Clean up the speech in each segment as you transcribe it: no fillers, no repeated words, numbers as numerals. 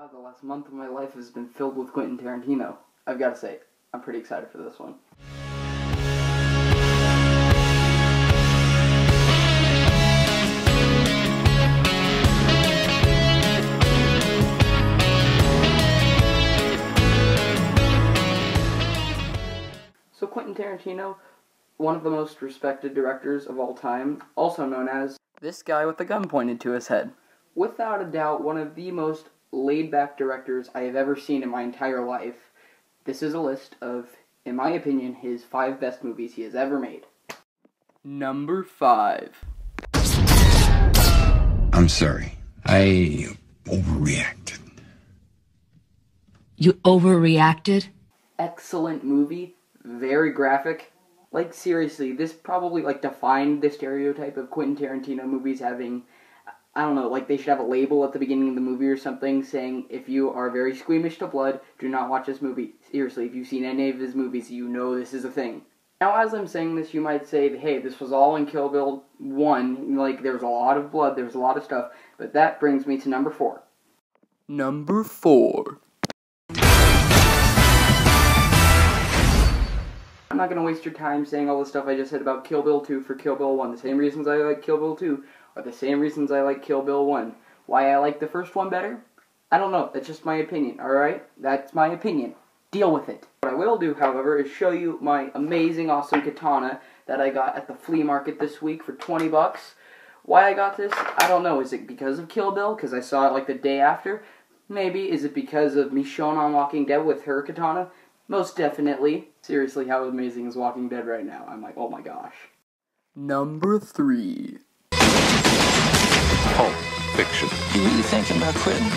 God, the last month of my life has been filled with Quentin Tarantino. I've got to say, I'm pretty excited for this one. So Quentin Tarantino, one of the most respected directors of all time, also known as this guy with the gun pointed to his head. Without a doubt, one of the most laid-back directors I have ever seen in my entire life. This is a list of, in my opinion, his 5 best movies he has ever made. Number 5. I'm sorry. I overreacted. You overreacted? Excellent movie. Very graphic. Like, seriously, this probably, defined the stereotype of Quentin Tarantino movies having, I don't know, they should have a label at the beginning of the movie or something saying, if you are very squeamish to blood, do not watch this movie. Seriously, if you've seen any of his movies, you know this is a thing. Now, as I'm saying this, you might say, hey, this was all in Kill Bill 1. There was a lot of blood, there was a lot of stuff. But that brings me to number 4. Number 4. I'm not going to waste your time saying all the stuff I just said about Kill Bill 2 for Kill Bill 1. The same reasons I like Kill Bill 2 are the same reasons I like Kill Bill 1. Why I like the first one better? I don't know. That's just my opinion, alright? That's my opinion. Deal with it. What I will do, however, is show you my amazing, awesome katana that I got at the flea market this week for 20 bucks. Why I got this? I don't know. Is it because of Kill Bill? Because I saw it the day after? Maybe. Is it because of Michonne on Walking Dead with her katana? Most definitely. Seriously, how amazing is Walking Dead right now? I'm like, oh my gosh. Number 3. Pulp Fiction. You really thinking about quitting?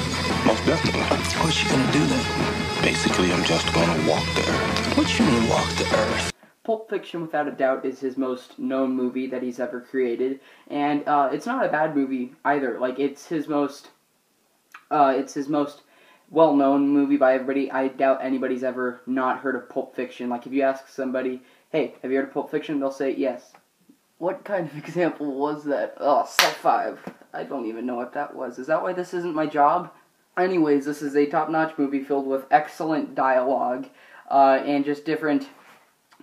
Most definitely. What you gonna do then? Basically, I'm just gonna walk the earth. What you mean walk the earth? Pulp Fiction, without a doubt, is his most known movie that he's ever created. And it's not a bad movie either. It's his most well-known movie by everybody. I doubt anybody's ever not heard of Pulp Fiction. If you ask somebody, hey, have you heard of Pulp Fiction? They'll say yes. What kind of example was that? Oh, Sub 5. I don't even know what that was. Is that why this isn't my job? Anyways, this is a top-notch movie filled with excellent dialogue and just different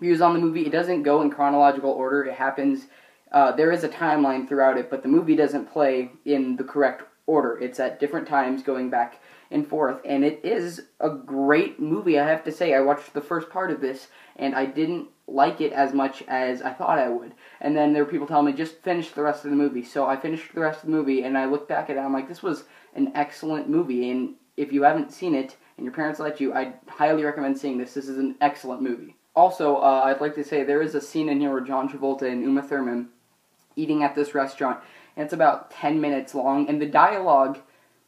views on the movie. It doesn't go in chronological order. It happens, there is a timeline throughout it, but the movie doesn't play in the correct order. It's at different times going back and forth, and it is a great movie, I have to say. I watched the first part of this, and I didn't like it as much as I thought I would. And then there were people telling me, just finish the rest of the movie. So I finished the rest of the movie, and I looked back at it, and I'm like, this was an excellent movie, and if you haven't seen it, and your parents let you, I'd highly recommend seeing this. This is an excellent movie. Also, I'd like to say, there is a scene in here where John Travolta and Uma Thurman eating at this restaurant, and it's about 10 minutes long, and the dialogue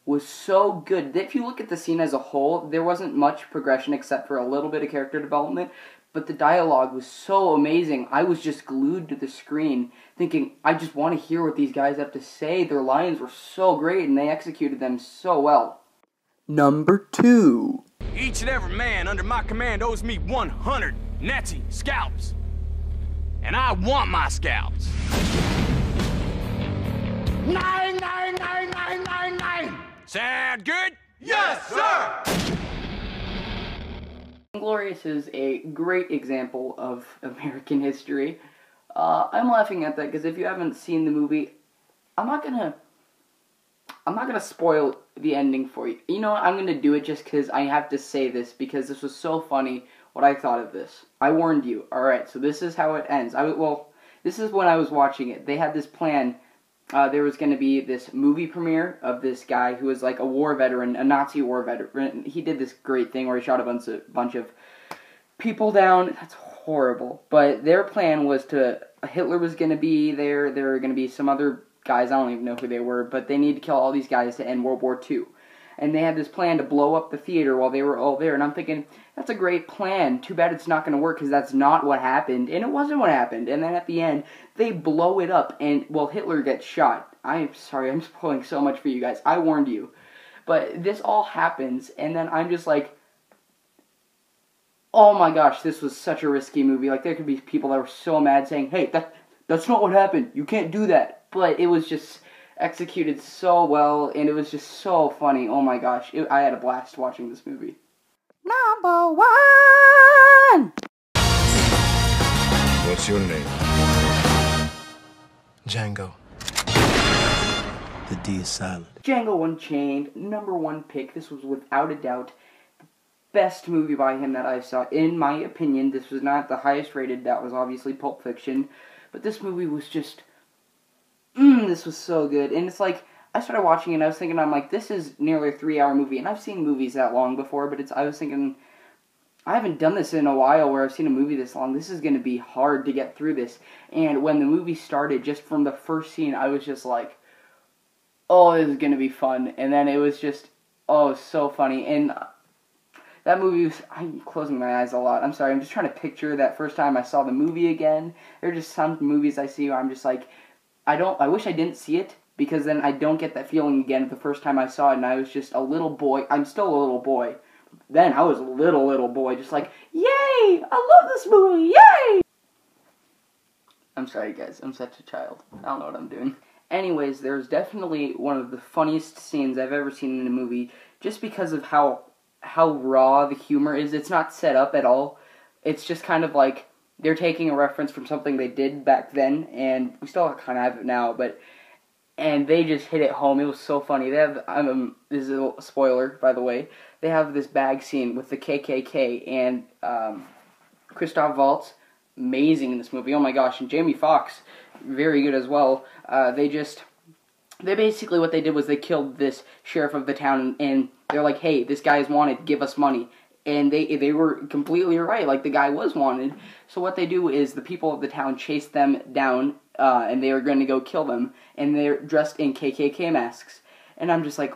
was so good. If you look at the scene as a whole, there wasn't much progression except for a little bit of character development, but the dialogue was so amazing. I was just glued to the screen thinking, I just want to hear what these guys have to say. Their lines were so great, and they executed them so well. Number 2. Each and every man under my command owes me 100 Nazi scalps. And I want my scalps. 9999999. Sound good? Yes, sir! Inglourious is a great example of American history. I'm laughing at that because if you haven't seen the movie, I'm not gonna spoil the ending for you. You know what? I'm gonna do it just because I have to say this because this was so funny. What I thought of this. I warned you. All right, so this is how it ends. This is when I was watching it. They had this plan. There was going to be this movie premiere of this guy who was a war veteran, a Nazi war veteran. He did this great thing where he shot a bunch of people down. That's horrible. But their plan was Hitler was going to be there. There were going to be some other guys, I don't even know who they were, but they needed to kill all these guys to end World War II. And they had this plan to blow up the theater while they were all there. And I'm thinking, that's a great plan. Too bad it's not going to work because that's not what happened. And it wasn't what happened. And then at the end, they blow it up and, Hitler gets shot. I'm sorry, I'm spoiling so much for you guys. I warned you. But this all happens, and then I'm just like, oh my gosh, this was such a risky movie. There could be people that were so mad saying, hey, that's not what happened. You can't do that. But it was just executed so well, and it was just so funny. Oh my gosh, I had a blast watching this movie. Number 1! What's your name? Django. The D is silent. Django Unchained, number 1 pick. This was without a doubt the best movie by him that I saw. In my opinion, this was not the highest rated. That was obviously Pulp Fiction. But this movie was just... this was so good. And it's like, I started watching it and I was thinking, I'm like, this is nearly a 3-hour movie. And I've seen movies that long before, but I was thinking, I haven't done this in a while where I've seen a movie this long. This is going to be hard to get through this. And when the movie started, just from the first scene, I was just like, oh, this is going to be fun. And then it was just, oh, so funny. And that movie was, I'm closing my eyes a lot. I'm sorry, I'm just trying to picture that first time I saw the movie again. There are just some movies I see where I'm just like, I wish I didn't see it, because then I don't get that feeling again the first time I saw it, and I was just a little boy. I'm still a little boy. Then I was a little boy, just like, yay! I love this movie! Yay! I'm sorry, guys. I'm such a child. I don't know what I'm doing. Anyways, there's definitely one of the funniest scenes I've ever seen in a movie, just because of how raw the humor is. It's not set up at all. It's just kind of like they're taking a reference from something they did back then, and we still kind of have it now, and they just hit it home. It was so funny. They have, this is a spoiler, by the way, they have this bag scene with the KKK, and Christoph Waltz, amazing in this movie, oh my gosh, and Jamie Foxx, very good as well. They basically, what they did was they killed this sheriff of the town, and they're like, hey, this guy is wanted, give us money. And they were completely right, like, the guy was wanted. So what they do is the people of the town chase them down, and they are going to go kill them, and they're dressed in KKK masks. And I'm just like,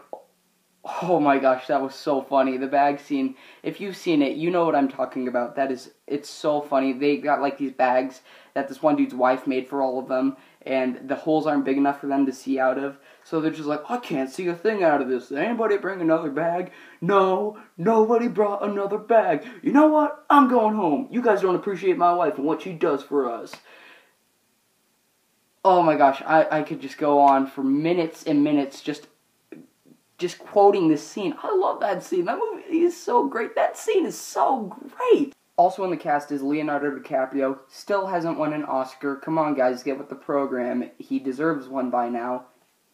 oh my gosh, that was so funny. The bag scene, if you've seen it, you know what I'm talking about. It's so funny. They got, like, these bags that this one dude's wife made for all of them, and the holes aren't big enough for them to see out of. So they're just like, I can't see a thing out of this. Did anybody bring another bag? No, nobody brought another bag. You know what? I'm going home. You guys don't appreciate my wife and what she does for us. Oh my gosh, I could just go on for minutes and minutes just quoting this scene. I love that scene. That movie is so great. That scene is so great. Also in the cast is Leonardo DiCaprio. Still hasn't won an Oscar. Come on, guys, get with the program. He deserves one by now.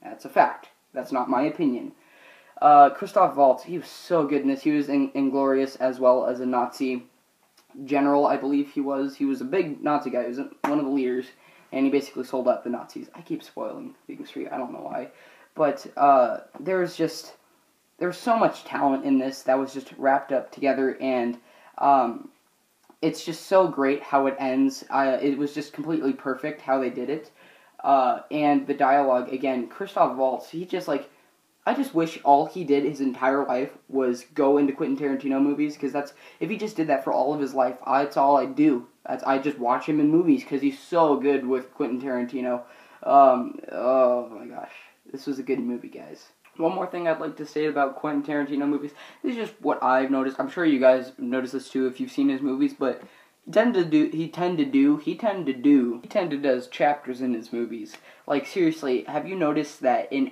That's a fact. That's not my opinion. Christoph Waltz, he was so good in this. He was in Inglourious as well as a Nazi general, I believe he was. He was a big Nazi guy. He was one of the leaders, and he basically sold out the Nazis. I keep spoiling Vegan Street. I don't know why. But there's so much talent in this that was just wrapped up together, and it's just so great how it ends. It was just completely perfect how they did it. And the dialogue, again, Christoph Waltz, he just, like, I just wish all he did his entire life was go into Quentin Tarantino movies, because if he just did that for all of his life, that's all I'd do. I just watch him in movies, because he's so good with Quentin Tarantino. Oh my gosh, this was a good movie, guys. One more thing I'd like to say about Quentin Tarantino movies, this is just what I've noticed. I'm sure you guys noticed this too if you've seen his movies, but he tended to does chapters in his movies. Like, seriously, have you noticed that in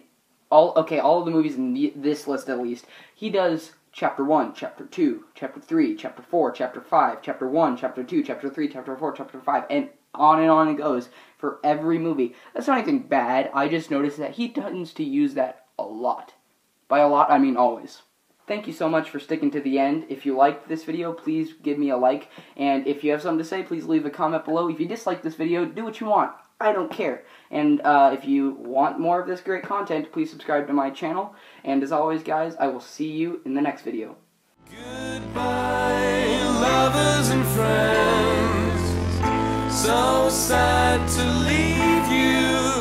all of the movies in this list at least, he does chapter 1, chapter 2, chapter 3, chapter 4, chapter 5, chapter 1, chapter 2, chapter 3, chapter 4, chapter 5, and on it goes for every movie. That's not anything bad. I just noticed that he tends to use that a lot. By a lot, I mean always. Thank you so much for sticking to the end. If you liked this video, please give me a like. And if you have something to say, please leave a comment below. If you dislike this video, do what you want. I don't care. And if you want more of this great content, please subscribe to my channel. And as always, guys, I will see you in the next video. Goodbye, lovers and friends. So sad to leave you.